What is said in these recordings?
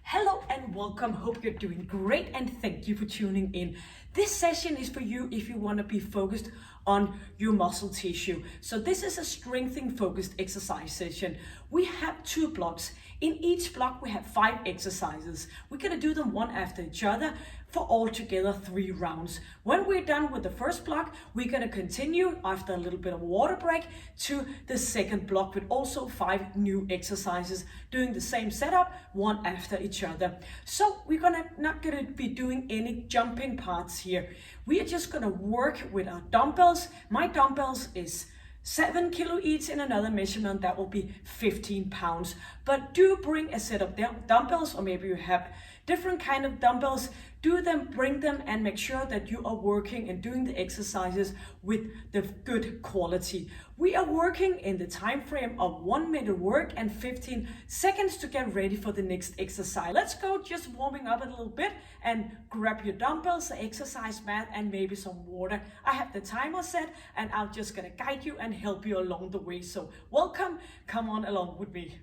Hello and welcome. Hope you're doing great and thank you for tuning in. This session is for you if you want to be focused on your muscle tissue. So this is a strengthening focused exercise session. We have 2 blocks. In each block we have 5 exercises. We're going to do them one after each other for altogether 3 rounds. When we're done with the first block, we're going to continue after a little bit of a water break to the second block with also 5 new exercises, doing the same setup one after each other. So we're not going to be doing any jumping parts here. We are just going to work with our dumbbells. My dumbbells is 7 kilo each. In another measurement that will be 15 pounds. But do bring a set of dumbbells, or maybe you have different kind of dumbbells. Bring them and make sure that you are working and doing the exercises with the good quality. We are working in the time frame of 1 minute work and 15 seconds to get ready for the next exercise. Let's go just warming up a little bit and grab your dumbbells, the exercise mat, and maybe some water. I have the timer set and I'm just gonna guide you and help you along the way. So welcome, come on along with me.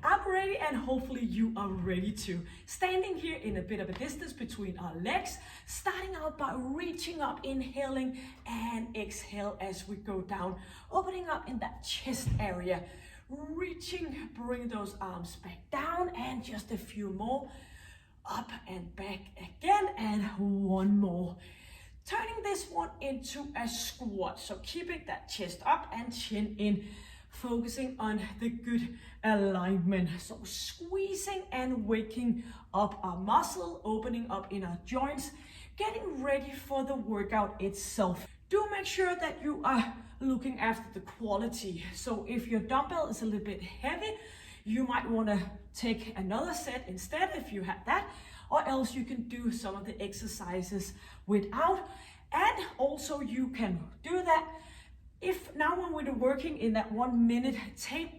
I'm ready and hopefully you are ready too. Standing here in a bit of a distance between our legs, starting out by reaching up, inhaling and exhale as we go down, opening up in that chest area, reaching, bring those arms back down and just a few more, up and back again and one more. Turning this one into a squat, so keeping that chest up and chin in, focusing on the good alignment. So squeezing and waking up our muscle, opening up in our joints, getting ready for the workout itself. Do make sure that you are looking after the quality. So if your dumbbell is a little bit heavy, you might want to take another set instead if you have that, or else you can do some of the exercises without. And also you can do that if now when we're working in that 1 minute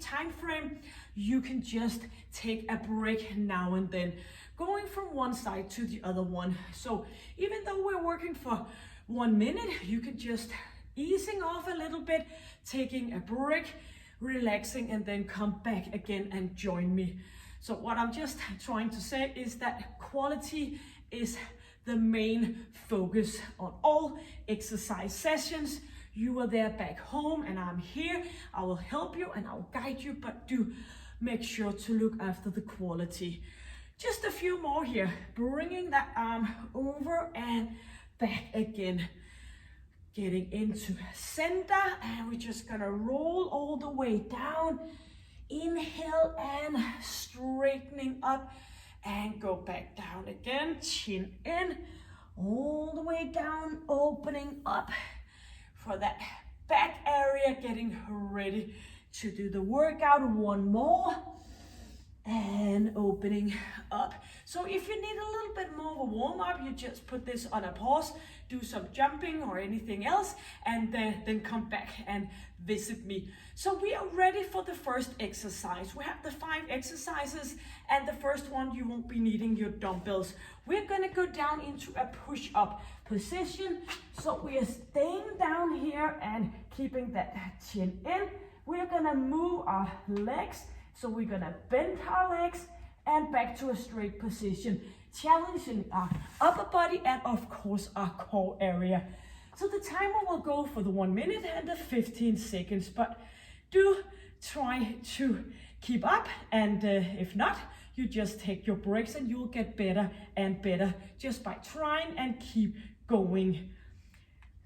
time frame, you can just take a break now and then, going from one side to the other one. So even though we're working for 1 minute, you can just easing off a little bit, taking a break, relaxing, and then come back again and join me. So what I'm just trying to say is that quality is the main focus on all exercise sessions. You are there back home and I'm here. I will help you and I'll guide you, but do make sure to look after the quality. Just a few more here, bringing that arm over and back again. Getting into center and we're just gonna roll all the way down. Inhale and straightening up and go back down again. Chin in, all the way down, opening up for that back area, getting ready to do the workout. One more and opening up. So if you need a little bit more of a warm up, you just put this on a pause, do some jumping or anything else, and then come back and visit me. So we are ready for the first exercise. We have the 5 exercises, and the first one you won't be needing your dumbbells. We're gonna go down into a push-up position. So we are staying down here and keeping that chin in. We're gonna move our legs. So we're gonna bend our legs and back to a straight position, challenging our upper body and of course our core area. So the timer will go for the 1 minute and the 15 seconds, but do try to keep up, and if not, you just take your breaks and you'll get better and better just by trying and keep going.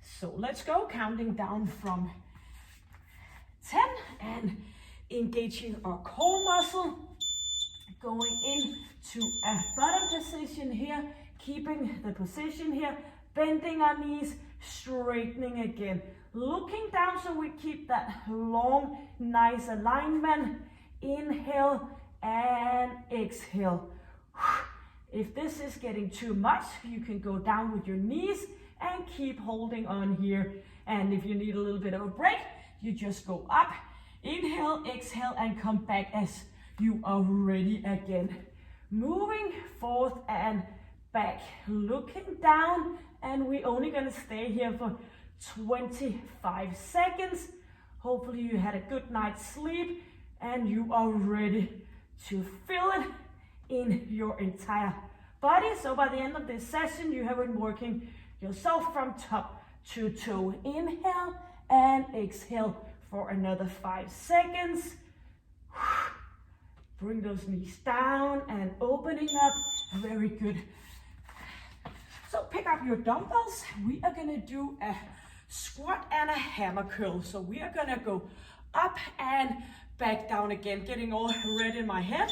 So let's go, counting down from 10 and engaging our core muscle, going into a bottom position here, keeping the position here, bending our knees, straightening again, looking down so we keep that long, nice alignment. Inhale and exhale. If this is getting too much, you can go down with your knees and keep holding on here. And if you need a little bit of a break, you just go up. Inhale, exhale, and come back as you are ready again. Moving forth and back, looking down, and we're only gonna stay here for 25 seconds. Hopefully you had a good night's sleep and you are ready to fill it in your entire body. So by the end of this session, you have been working yourself from top to toe. Inhale and exhale for another 5 seconds. Bring those knees down and opening up. Very good. So pick up your dumbbells. We are gonna do a squat and a hammer curl. So we are gonna go up and back down again, getting all red in my head.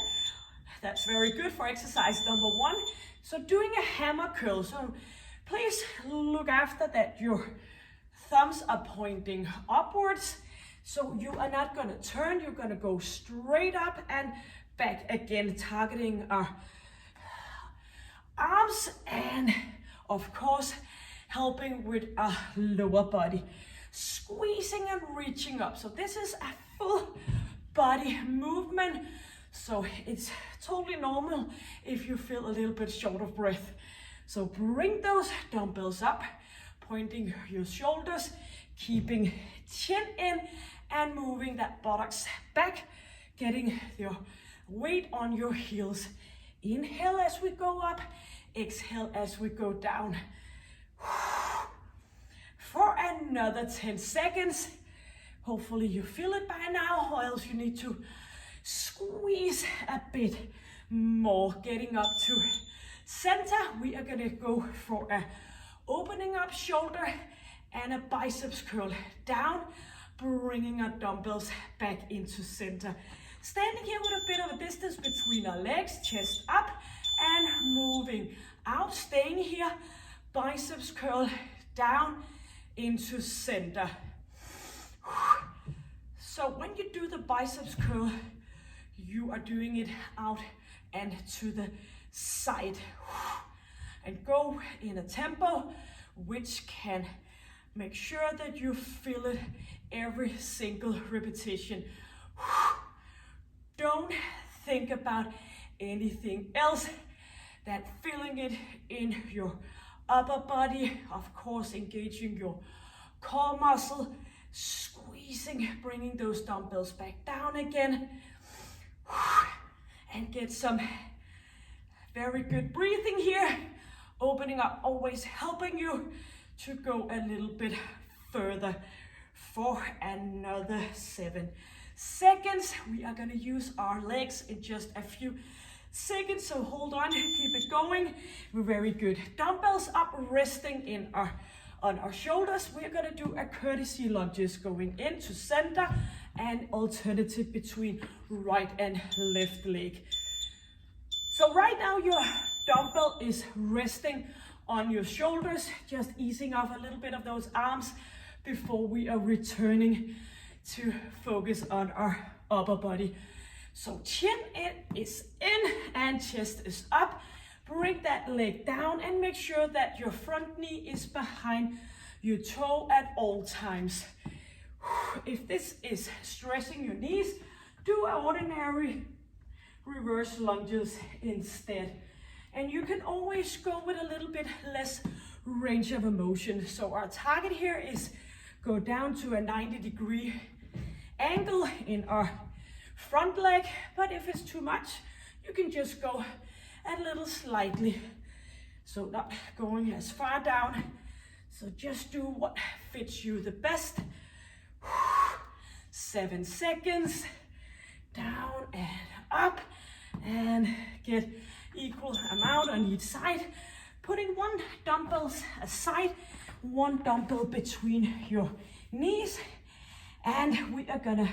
That's very good for exercise number 1. So doing a hammer curl. So please look after that your thumbs are pointing upwards. So you are not gonna turn, you're gonna go straight up and back again, targeting our arms and of course helping with our lower body. Squeezing and reaching up. So this is a full body movement. So it's totally normal if you feel a little bit short of breath. So bring those dumbbells up, pointing your shoulders, keeping chin in and moving that buttocks back, getting your weight on your heels. Inhale as we go up, exhale as we go down. For another 10 seconds. Hopefully you feel it by now, or else you need to squeeze a bit more. Getting up to center, we are gonna go for a opening up shoulder and a biceps curl down, bringing our dumbbells back into center. Standing here with a bit of a distance between our legs, chest up and moving out. Staying here, biceps curl down into center. So when you do the biceps curl, you are doing it out and to the side. And go in a tempo which can make sure that you feel it every single repetition. Don't think about anything else than feeling it in your upper body. Of course, engaging your core muscle, squeezing, bringing those dumbbells back down again. And get some very good breathing here. Opening up, always helping you to go a little bit further. For another 7 seconds. We are gonna use our legs in just a few seconds, so hold on, keep it going. We're very good. Dumbbells up, resting in on our shoulders. We're gonna do a courtesy lunges, going into center and alternative between right and left leg. So right now your dumbbell is resting on your shoulders, just easing off a little bit of those arms before we are returning to focus on our upper body. So chin is in and chest is up. Bring that leg down and make sure that your front knee is behind your toe at all times. If this is stressing your knees, do ordinary reverse lunges instead. And you can always go with a little bit less range of motion. So our target here is go down to a 90-degree angle in our front leg, but if it's too much, you can just go a little slightly. So not going as far down. So just do what fits you the best. 7 seconds, down and up, and get equal amount on each side. Putting one dumbbell aside, one dumbbell between your knees, and we are gonna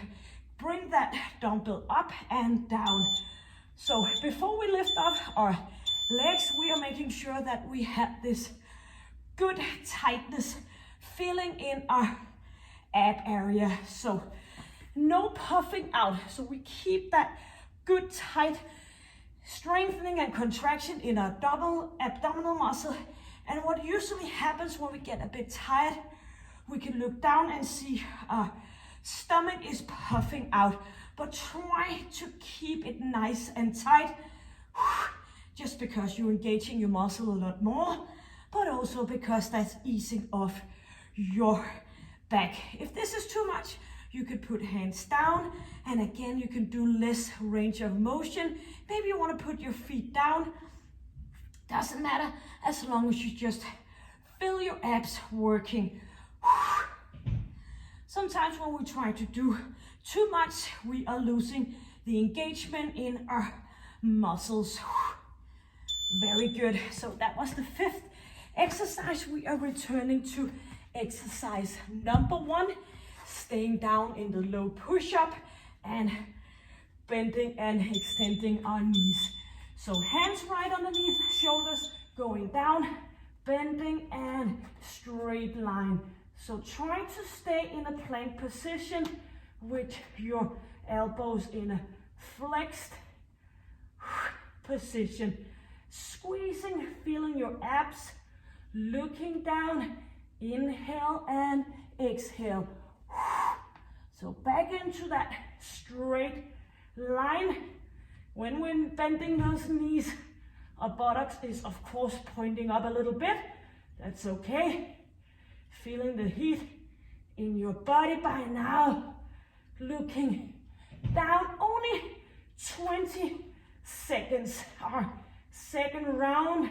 bring that dumbbell up and down. So before we lift up our legs, we are making sure that we have this good tightness feeling in our ab area. So no puffing out. So we keep that good tight strengthening and contraction in our double abdominal muscle. And what usually happens when we get a bit tired, we can look down and see our stomach is puffing out, but try to keep it nice and tight, just because you're engaging your muscle a lot more, but also because that's easing off your back. If this is too much, You could put hands down, and again, you can do less range of motion. Maybe you want to put your feet down. Doesn't matter, as long as you just feel your abs working. Sometimes when we try to do too much, we are losing the engagement in our muscles. Very good. So that was the 5th exercise. We are returning to exercise number 1, staying down in the low push-up and bending and extending our knees. So hands right underneath, shoulders going down, bending and straight line. So try to stay in a plank position with your elbows in a flexed position. Squeezing, feeling your abs, looking down, inhale and exhale. So back into that straight line. When we're bending those knees, our buttocks is of course pointing up a little bit. That's okay. Feeling the heat in your body by now. Looking down, only 20 seconds. Our second round,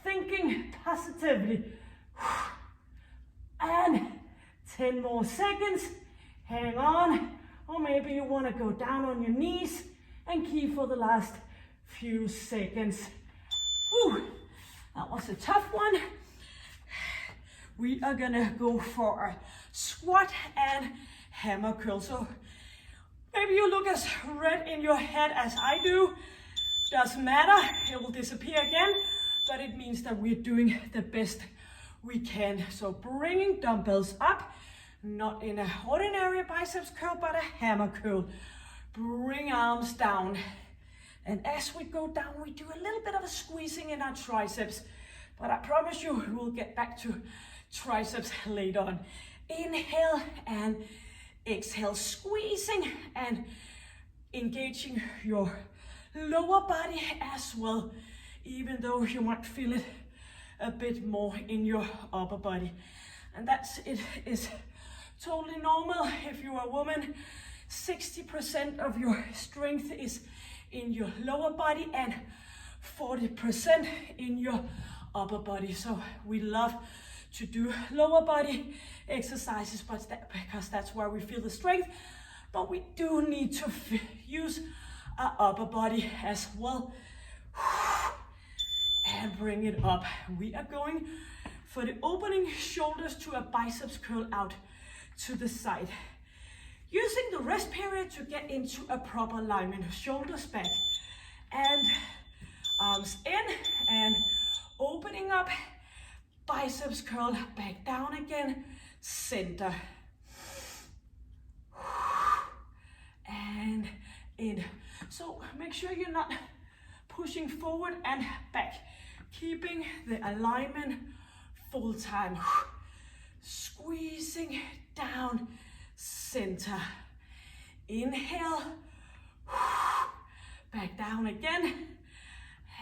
thinking positively. And 10 more seconds. Hang on. Or maybe you want to go down on your knees and keep for the last few seconds. Whew, that was a tough one. We are gonna go for a squat and hammer curl. So maybe you look as red in your head as I do. Doesn't matter, it will disappear again, but it means that we're doing the best we can. So bringing dumbbells up, not in an ordinary biceps curl, but a hammer curl. Bring arms down. And as we go down, we do a little bit of a squeezing in our triceps, but I promise you, we'll get back to triceps later on. Inhale and exhale, squeezing and engaging your lower body as well, even though you might feel it a bit more in your upper body. And it is totally normal. If you're a woman, 60% of your strength is in your lower body and 40% in your upper body. So we love to do lower body exercises, because that's where we feel the strength, but we do need to use our upper body as well. And bring it up. We are going for the opening shoulders to a biceps curl out to the side. Using the rest period to get into a proper alignment. Shoulders back and arms in and opening up. Biceps curl back down again. Center. And in. So make sure you're not pushing forward and back. Keeping the alignment full time. Squeezing down, center. Inhale, back down again,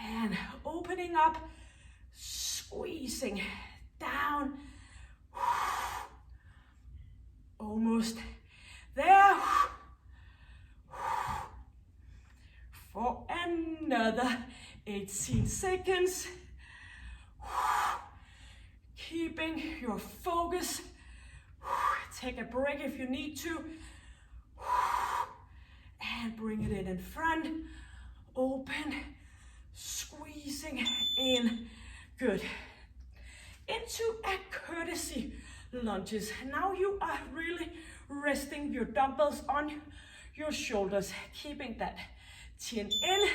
and opening up, squeezing down. Almost there. For another 18 seconds. Keeping your focus. Take a break if you need to. And bring it in front. Open. Squeezing in. Good. Into a courtesy lunges. Now you are really resting your dumbbells on your shoulders. Keeping that chin in.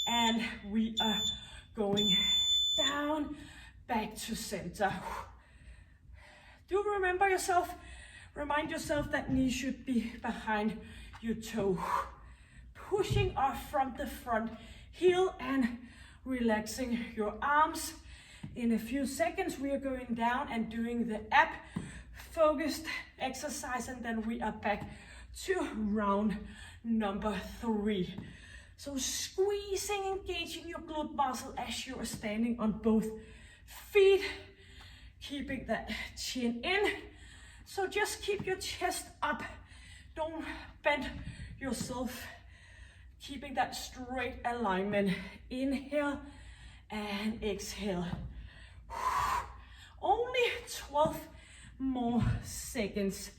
And we are going down, back to center. Do remind yourself that knee should be behind your toe. Pushing off from the front heel and relaxing your arms. In a few seconds, we are going down and doing the ab focused exercise, and then we are back to round number 3. So squeezing, engaging your glute muscle as you are standing on both feet, keeping that chin in. So just keep your chest up Don't bend yourself, keeping that straight alignment. Inhale and exhale. Only 12 more seconds.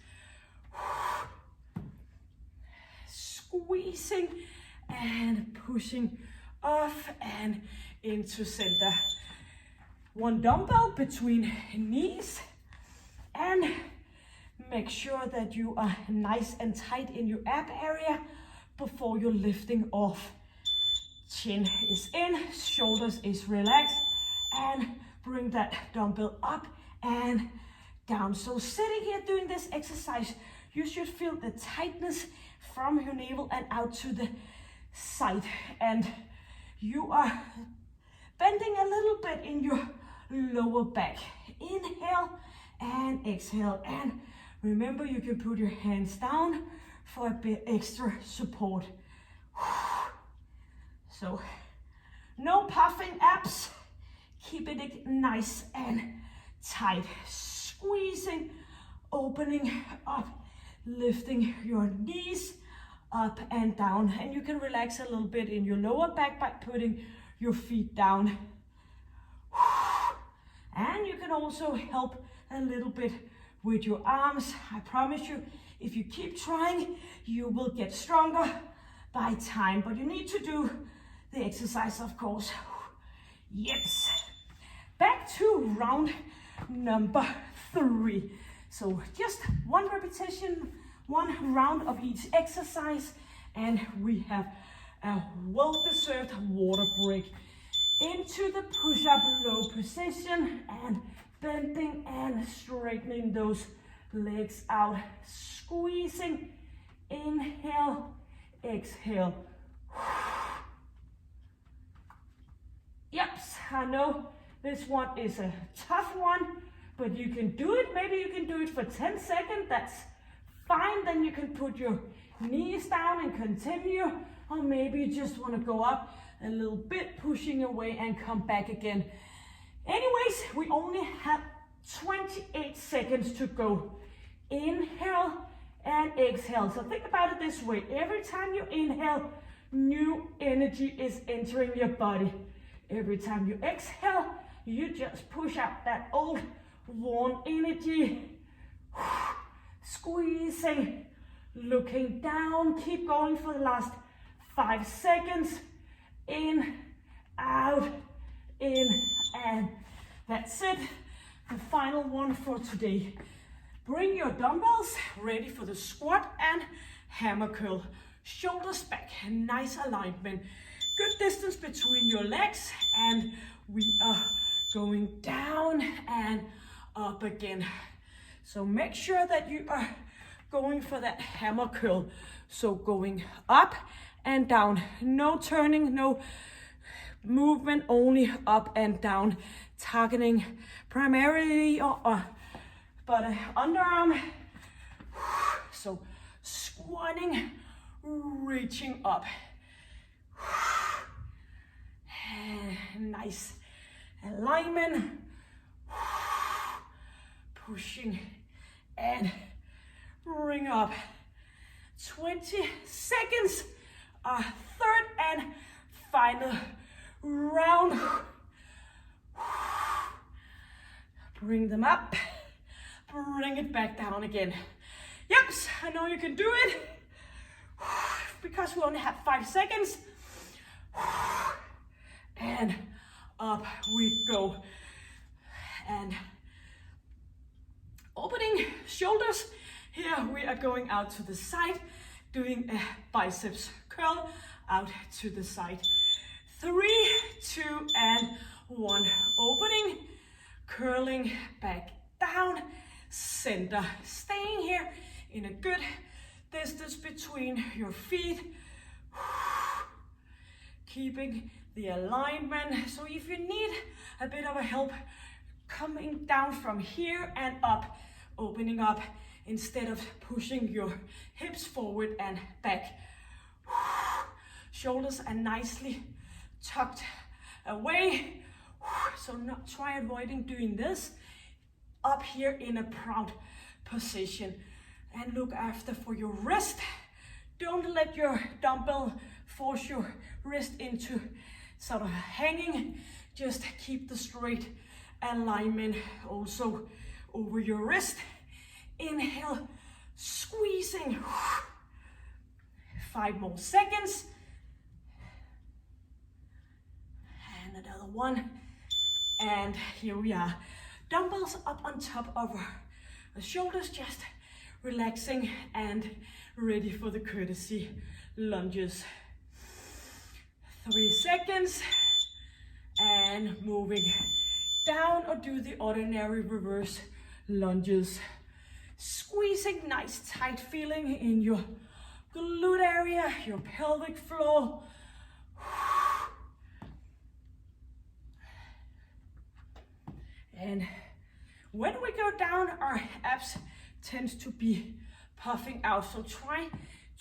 Squeezing and pushing off and into center. One dumbbell between knees, and make sure that you are nice and tight in your ab area before you're lifting off. Chin is in, shoulders is relaxed, and bring that dumbbell up and down. So sitting here doing this exercise, you should feel the tightness from your navel and out to the side, and you are bending a little bit in your lower back. Inhale and exhale, and remember you can put your hands down for a bit extra support. So no puffing abs, keeping it nice and tight, squeezing, opening up, lifting your knees up and down, and you can relax a little bit in your lower back by putting your feet down. And you can also help a little bit with your arms. I promise you, if you keep trying, you will get stronger by time, but you need to do the exercise, of course. Yes. Back to round number 3. So just one repetition, one round of each exercise, and we have a well-deserved water break. Into the push-up low position and bending and straightening those legs out. Squeezing, inhale, exhale. Yep, I know this one is a tough one, but you can do it. Maybe you can do it for 10 seconds, that's fine. Then you can put your knees down and continue, or maybe you just want to go up a little bit, pushing away and come back again. Anyways, we only have 28 seconds to go. Inhale and exhale. So think about it this way. Every time you inhale, new energy is entering your body. Every time you exhale, you just push out that old worn energy. Squeezing, looking down. Keep going for the last 5 seconds. In, out, in, and that's it. The final one for today. Bring your dumbbells ready for the squat and hammer curl. Shoulders back, nice alignment. Good distance between your legs, and we are going down and up again. So make sure that you are going for that hammer curl. So going up and down, no turning, no movement, only up and down, targeting primarily your underarm. So squatting, reaching up. Nice alignment. Pushing and bring up. 20 seconds. Our third and final round. Bring them up. Bring it back down again. Yep, I know you can do it. Because we only have 5 seconds. And up we go. And opening shoulders. Here we are going out to the side, doing a biceps curl out to the side. 3, 2, and 1. Opening, curling back down, center. Staying here in a good distance between your feet. Keeping the alignment. So if you need a bit of a help coming down from here and up, opening up instead of pushing your hips forward and back. Shoulders are nicely tucked away. So try avoiding doing this. Up here in a proud position. And look after for your wrist. Don't let your dumbbell force your wrist into sort of hanging. Just keep the straight alignment also over your wrist. Inhale, squeezing. 5 more seconds. And another one. And here we are. Dumbbells up on top of the shoulders, just relaxing and ready for the courtesy lunges. 3 seconds. And moving down, or do the ordinary reverse lunges. Squeezing, nice tight feeling in your glute area, your pelvic floor. And when we go down, our abs tends to be puffing out. So try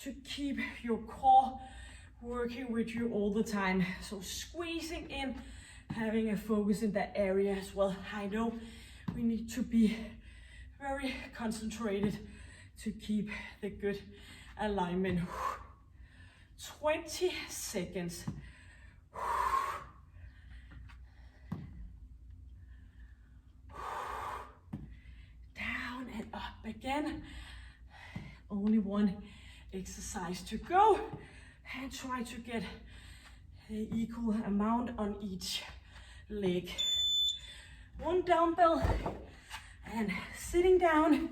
to keep your core working with you all the time. So squeezing in, having a focus in that area as well. I know we need to be very concentrated to keep the good alignment. 20 seconds. Down and up again. Only one exercise to go. And try to get an equal amount on each leg. 1 dumbbell and sitting down,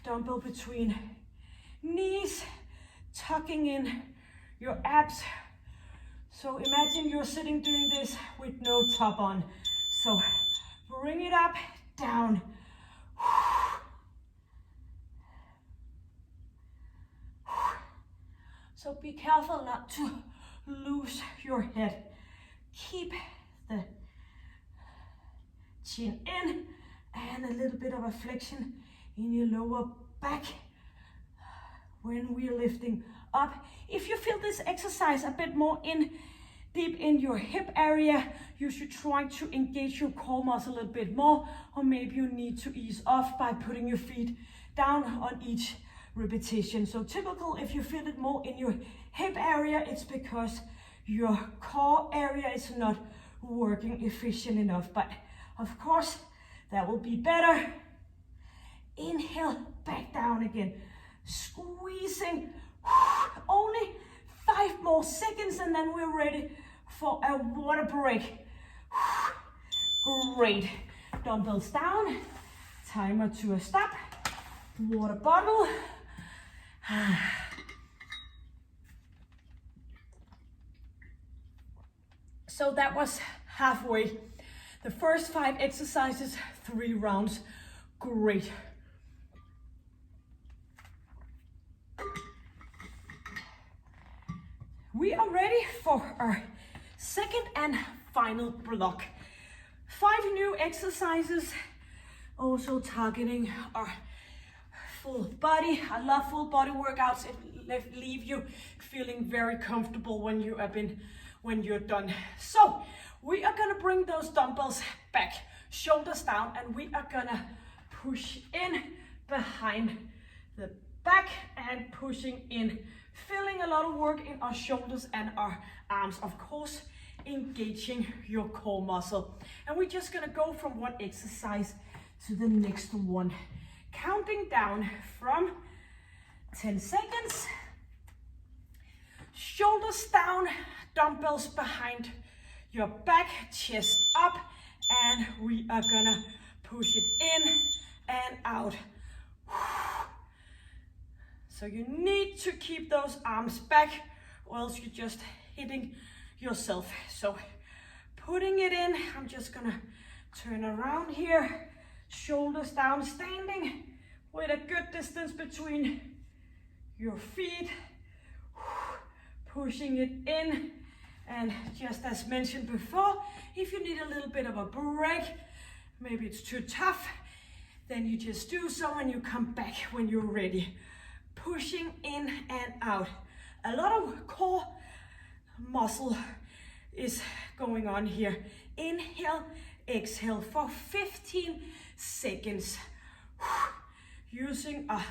dumbbell between knees, tucking in your abs. So imagine you're sitting doing this with no top on. So bring it up, down. So be careful not to lose your head. Keep the chin in and a little bit of a flexion in your lower back when we're lifting up. If you feel this exercise a bit more deep in your hip area, you should try to engage your core muscle a little bit more, or maybe you need to ease off by putting your feet down on each repetition. So typical, if you feel it more in your hip area, it's because your core area is not working efficient enough. But of course, that will be better. Inhale, back down again. Squeezing. Only 5 more seconds and then we're ready for a water break. Great. Dumbbells down. Timer to a stop. Water bottle. So that was halfway. The first 5 exercises, 3 rounds. Great. We are ready for our second and final block. 5 new exercises, also targeting our full body. I love full body workouts. It leave you feeling very comfortable when you're done. So we are gonna bring those dumbbells back, shoulders down, and we are gonna push in behind the back and pushing in, feeling a lot of work in our shoulders and our arms, of course, engaging your core muscle. And we're just gonna go from one exercise to the next one, counting down from 10 seconds. Shoulders down, dumbbells behind your back, chest up, and we are gonna push it in and out. So you need to keep those arms back, or else you're just hitting yourself. So putting it in, I'm just gonna turn around here, shoulders down, standing with a good distance between your feet, pushing it in. And just as mentioned before, if you need a little bit of a break, maybe it's too tough, then you just do so and you come back when you're ready. Pushing in and out. A lot of core muscle is going on here. Inhale, exhale for 15 seconds. Using a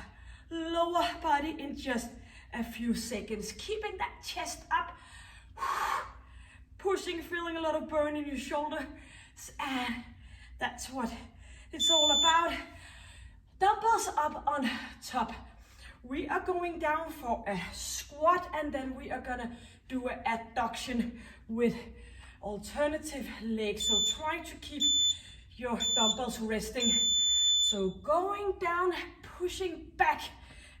lower body in just a few seconds. Keeping that chest up, pushing, feeling a lot of burn in your shoulder, and that's what it's all about. Dumbbells up on top. We are going down for a squat, and then we are gonna do an adduction with alternative legs. So try to keep your dumbbells resting. So going down, pushing back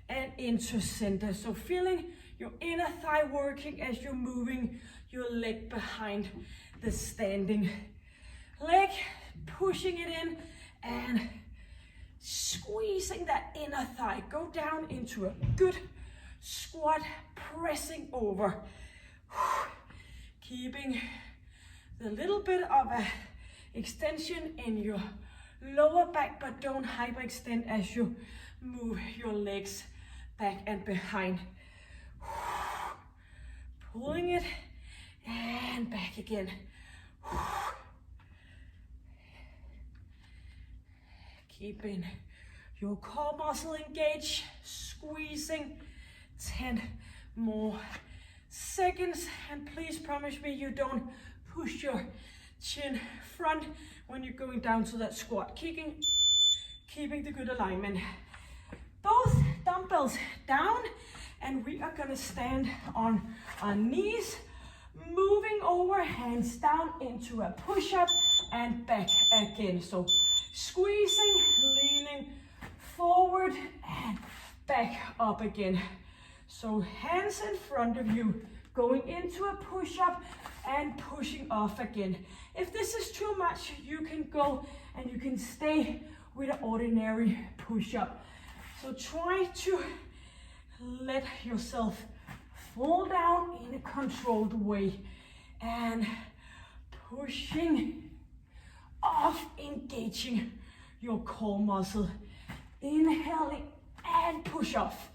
and into center. So feeling your inner thigh working as you're moving your leg behind the standing leg, pushing it in and squeezing that inner thigh. Go down into a good squat, pressing over. Keeping the little bit of a extension in your lower back, but don't hyperextend as you move your legs back and behind. Pulling it and back again. Keeping your core muscle engaged, squeezing. 10 more seconds, and please promise me you don't push your chin front when you're going down to that squat. Keeping the good alignment. Both dumbbells down, and we are gonna stand on our knees, moving over, hands down into a push-up and back again. So squeezing, leaning forward and back up again. So hands in front of you, going into a push-up and pushing off again. If this is too much, you can go and you can stay with an ordinary push-up. So try to let yourself fall down in a controlled way and pushing off, engaging your core muscle. Inhaling and push off.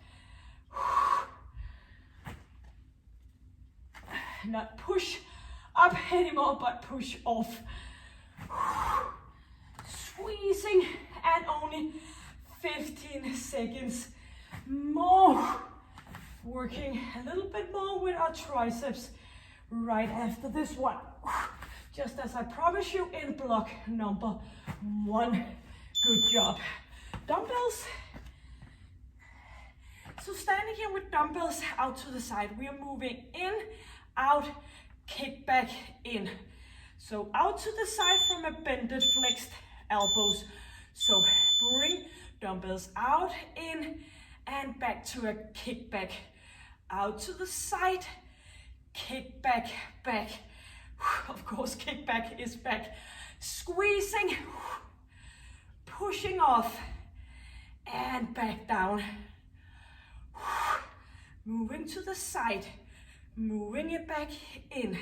Not push up anymore, but push off. Squeezing, and only 15 seconds more. Working a little bit more with our triceps right after this one. Just as I promised you in block number 1. Good job. Dumbbells. So standing here with dumbbells out to the side, we are moving in, out, kick back, in. So out to the side from a bended, flexed elbows. So bring dumbbells out, in, and back to a kick back. Out to the side, kick back, back. Of course, kick back is back. Squeezing, pushing off, and back down. Moving to the side, moving it back in.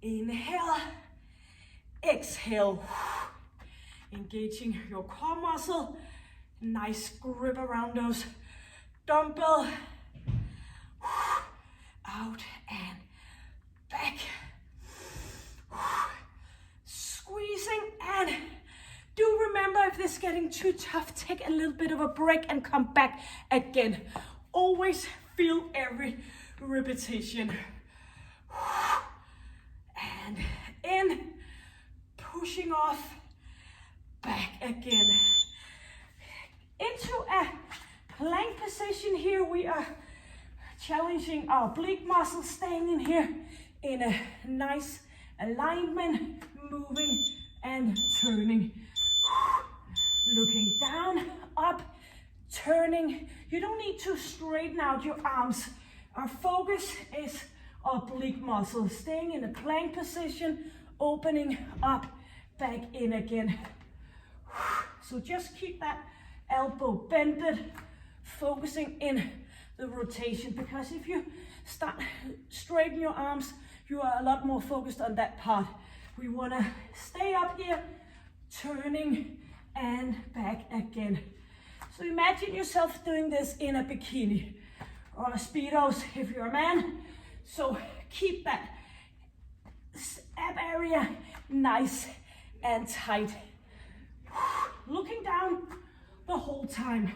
Inhale, exhale. Engaging your core muscle. Nice grip around those dumbbell. Out and back. Squeezing, and do remember, if this is getting too tough, take a little bit of a break and come back again. Always feel every repetition. And in, pushing off, back again. Into a plank position here. We are challenging our oblique muscles, staying in here in a nice alignment, moving and turning. Looking down, up, turning. You don't need to straighten out your arms. Our focus is oblique muscles. Staying in a plank position, opening up, back in again. So just keep that elbow bended, focusing in the rotation, because if you start straightening your arms, you are a lot more focused on that part. We want to stay up here, turning and back again. So imagine yourself doing this in a bikini or a Speedos if you're a man. So keep that ab area nice and tight. Looking down the whole time.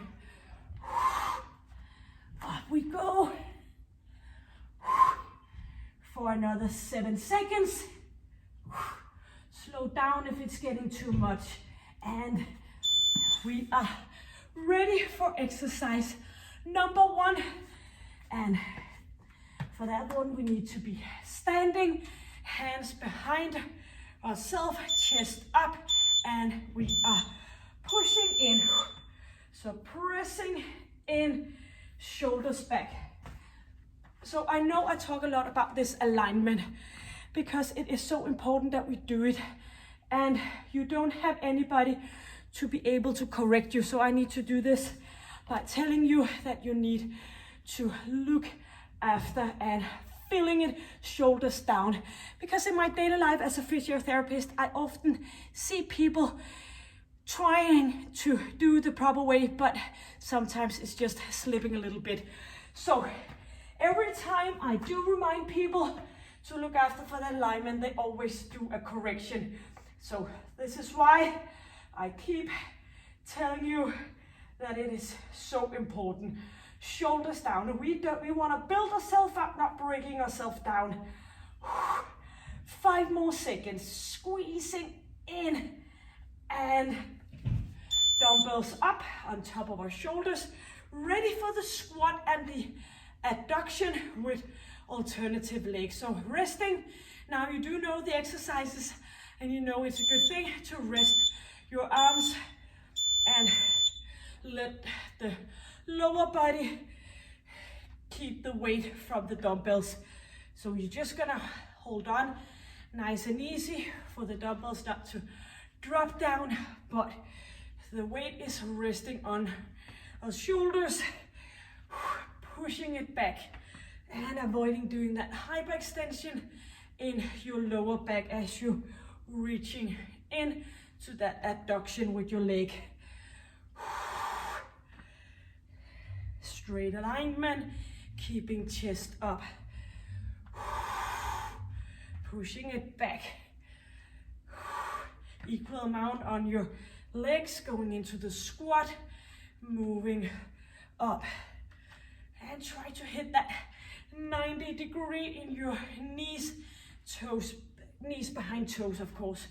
Up we go. For another 7 seconds. Slow down if it's getting too much. And we are ready for exercise number 1. And for that one, we need to be standing, hands behind ourselves, chest up, and we are pushing in. So pressing in, shoulders back. So I know I talk a lot about this alignment because it is so important that we do it, and you don't have anybody to be able to correct you. So I need to do this by telling you that you need to look after and feeling it, shoulders down. Because in my daily life as a physiotherapist, I often see people trying to do the proper way, but sometimes it's just slipping a little bit. So every time I do remind people to look after for the alignment, they always do a correction. So this is why I keep telling you that it is so important. Shoulders down. We want to build ourselves up, not breaking ourselves down. 5 more seconds. Squeezing in and dumbbells up on top of our shoulders. Ready for the squat and the adduction with alternative legs. So resting. Now you do know the exercises and you know it's a good thing to rest your arms and let the lower body keep the weight from the dumbbells. So you're just gonna hold on nice and easy for the dumbbells not to drop down, but the weight is resting on our shoulders, pushing it back and avoiding doing that hyperextension in your lower back as you're reaching in to that adduction with your leg. Straight alignment, keeping chest up. Pushing it back. Equal amount on your legs, going into the squat, moving up. And try to hit that 90-degree in your knees, toes, knees behind toes, of course.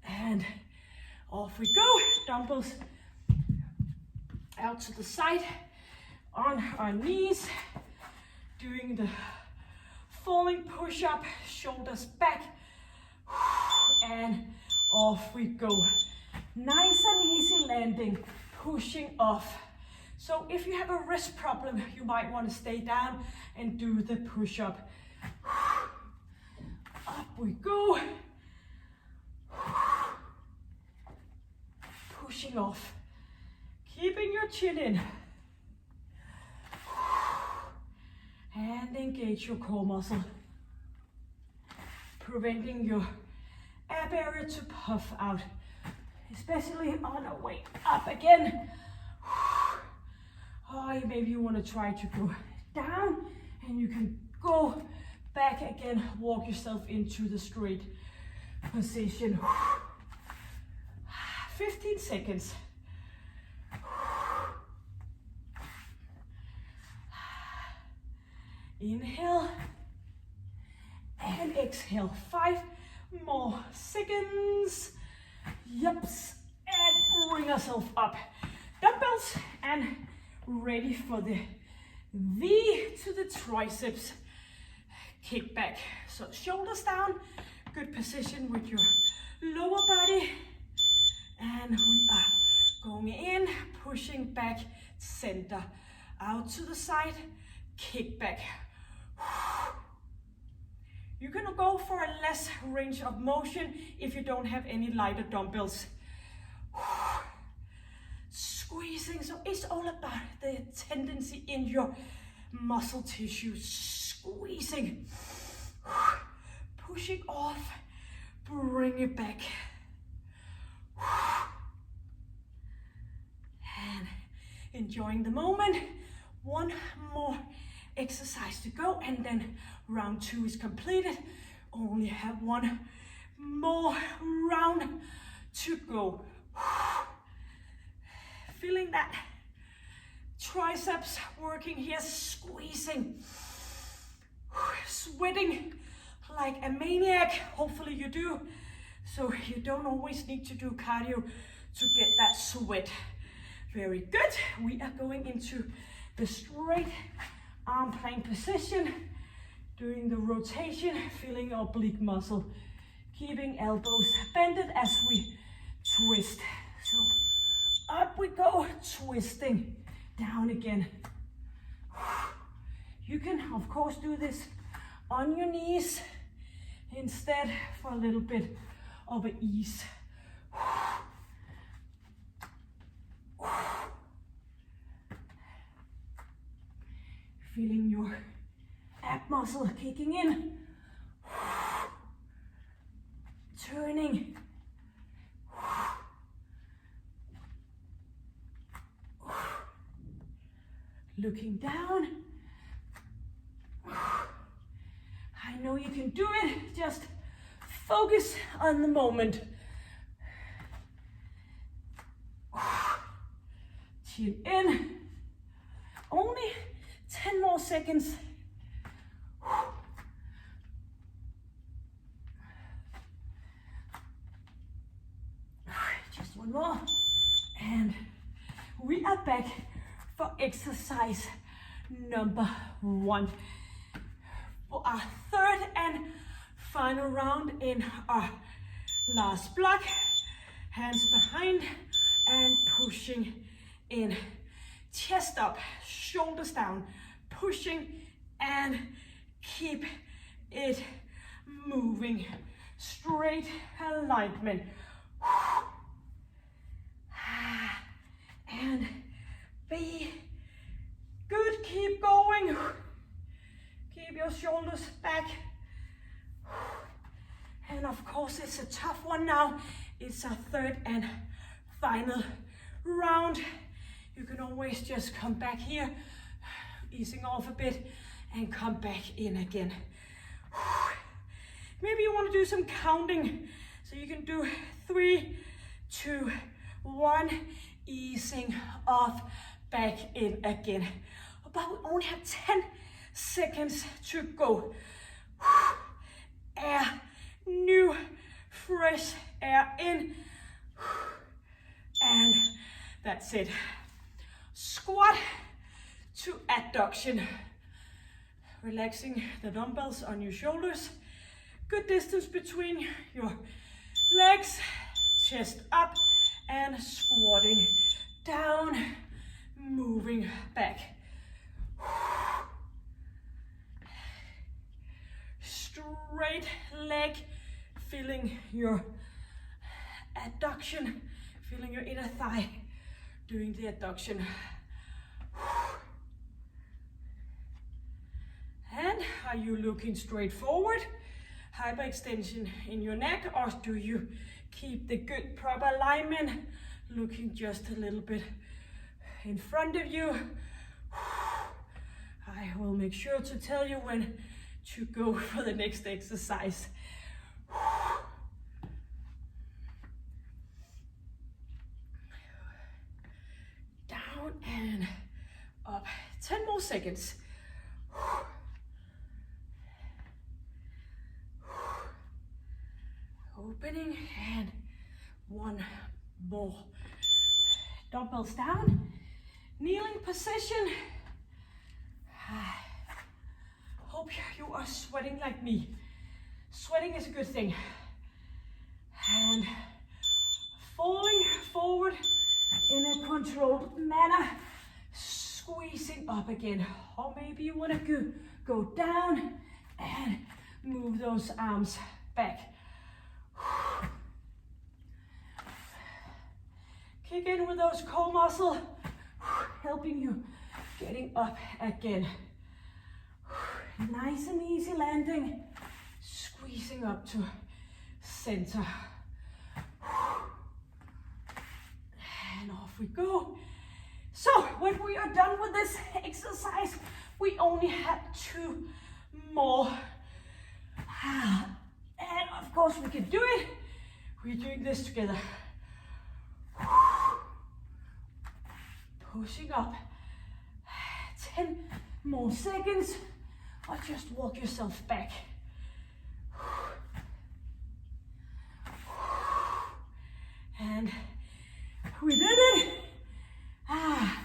And off we go. Dumbbells out to the side, on our knees, doing the falling push-up, shoulders back, and off we go. Nice and easy landing, pushing off. So if you have a wrist problem, you might want to stay down and do the push-up. Up we go. Pushing off. Keeping your chin in. And engage your core muscle. Preventing your ab area to puff out. Especially on our way up again. Oh, maybe you want to try to go down and you can go back again. Walk yourself into the straight position. 15 seconds. Inhale and exhale. 5 more seconds. Yups. And bring ourselves up. Dumbbells and ready for the V to the triceps. Kick back. So shoulders down. Good position with your lower body. And we are going in, pushing back, center. Out to the side, kick back. You can go for a less range of motion if you don't have any lighter dumbbells. Squeezing, so it's all about the tendency in your muscle tissue. Squeezing, pushing off, bring it back. And enjoying the moment. 1 more exercise to go and then round 2 is completed. Only have 1 more round to go. Feeling that triceps working here, squeezing, sweating like a maniac. Hopefully you do, so you don't always need to do cardio to get that sweat. Very good. We are going into the straight arm plank position, doing the rotation, feeling our oblique muscle, keeping elbows bended as we twist. So up we go, twisting, down again. You can of course do this on your knees instead for a little bit of ease. Feeling your ab muscle kicking in, turning, looking down. I know you can do it, just focus on the moment. Chin in, only 10 more seconds. Just one more. And we are back for exercise number 1. For our third and final round in our last block. Hands behind and pushing in. Chest up, shoulders down, pushing and keep it moving. Straight alignment. And be good, keep going. Keep your shoulders back. And of course it's a tough one now. It's our third and final round. You can always just come back here, easing off a bit, and come back in again. Maybe you want to do some counting. So you can do 3, 2, 1, easing off, back in again. But we only have 10 seconds to go. Air, new, fresh air in. And that's it. Squat to adduction. Relaxing the dumbbells on your shoulders. Good distance between your legs. Chest up and squatting down. Moving back. Straight leg. Feeling your adduction. Feeling your inner thigh. Doing the adduction. And are you looking straight forward? Hyperextension in your neck, or do you keep the good proper alignment? Looking just a little bit in front of you. I will make sure to tell you when to go for the next exercise. Down and up. 10 more seconds. Opening and one more. Dumbbells down. Kneeling position. Hope you are sweating like me. Sweating is a good thing. And falling forward in a controlled manner. Squeezing up again. Or maybe you want to go down and move those arms back. Kick in with those core muscle, helping you getting up again. Nice and easy landing, squeezing up to center. And off we go. So when we are done with this exercise, we only have 2 more. And of course we can do it. We're doing this together. Pushing up more seconds, or just walk yourself back. And we did it.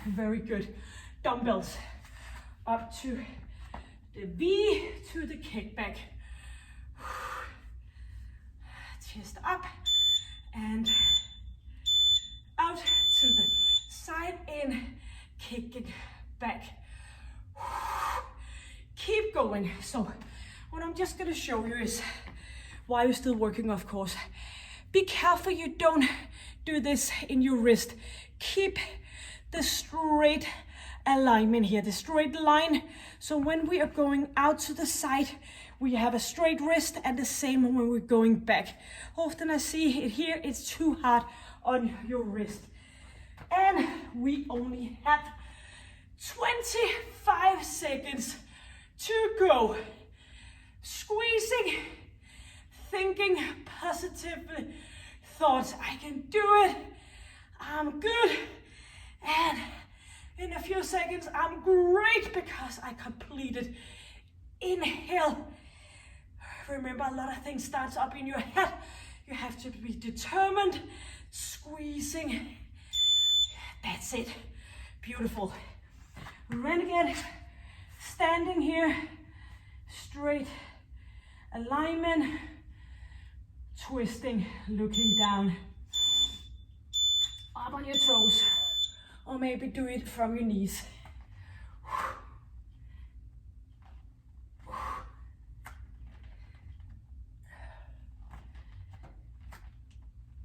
Very good. Dumbbells up to the V, to the kickback. Chest up and out to the side in, kicking back. Keep going. So what I'm just gonna show you is, while you're still working, of course, be careful you don't do this in your wrist. Keep the straight alignment here, the straight line. So when we are going out to the side, we have a straight wrist, and the same when we're going back. Often I see it here, it's too hard on your wrist. And we only have 25 seconds to go. Squeezing, thinking positively, thoughts, I can do it, I'm good, and in a few seconds, I'm great because I completed. Inhale. Remember, a lot of things starts up in your head. You have to be determined. Squeezing. That's it. Beautiful. Renegade. Standing here. Straight alignment. Twisting. Looking down. Up on your toes. Or maybe do it from your knees.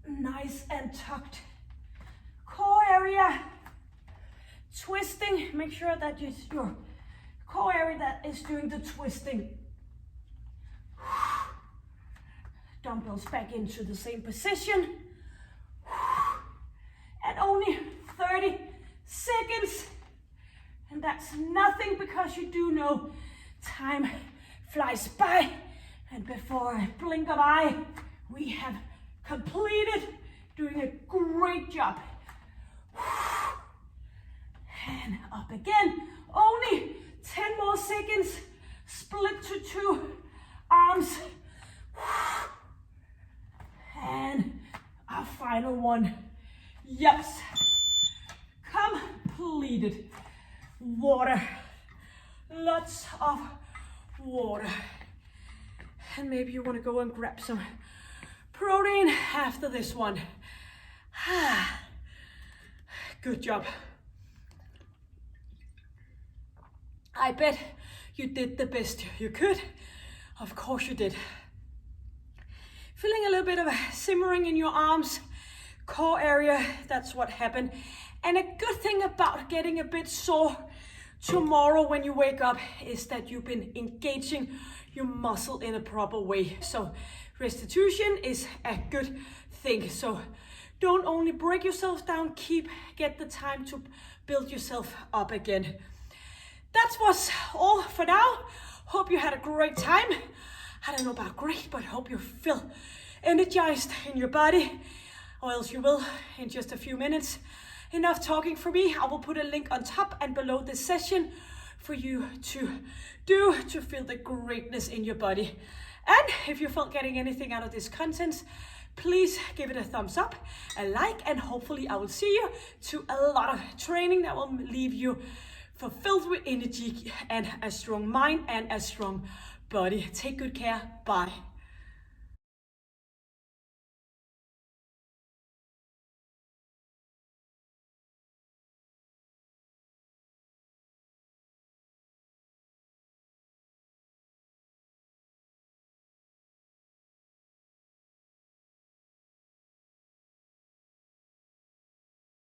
Nice and tucked core area. Twisting, make sure that it's your core area that is doing the twisting. Dumbbells back into the same position. And only 30 seconds. And that's nothing, because you do know time flies by. And before I blink of eye, we have completed, doing a great job. And up again, only 10 more seconds, split to 2 arms. And our final one, yes, completed. Water, lots of water. And maybe you want to go and grab some protein after this one. Good job. I bet you did the best you could. Of course you did. Feeling a little bit of a simmering in your arms, core area, that's what happened. And a good thing about getting a bit sore tomorrow when you wake up is that you've been engaging your muscle in a proper way. So restitution is a good thing. So don't only break yourself down, get the time to build yourself up again. That was all for now. Hope you had a great time. I don't know about great, but hope you feel energized in your body, or else you will in just a few minutes. Enough talking for me. I will put a link on top and below this session for you to do to feel the greatness in your body. And if you felt getting anything out of this content, please give it a thumbs up, a like, and hopefully I will see you to a lot of training that will leave you fulfilled with energy and a strong mind and a strong body. Take good care. Bye.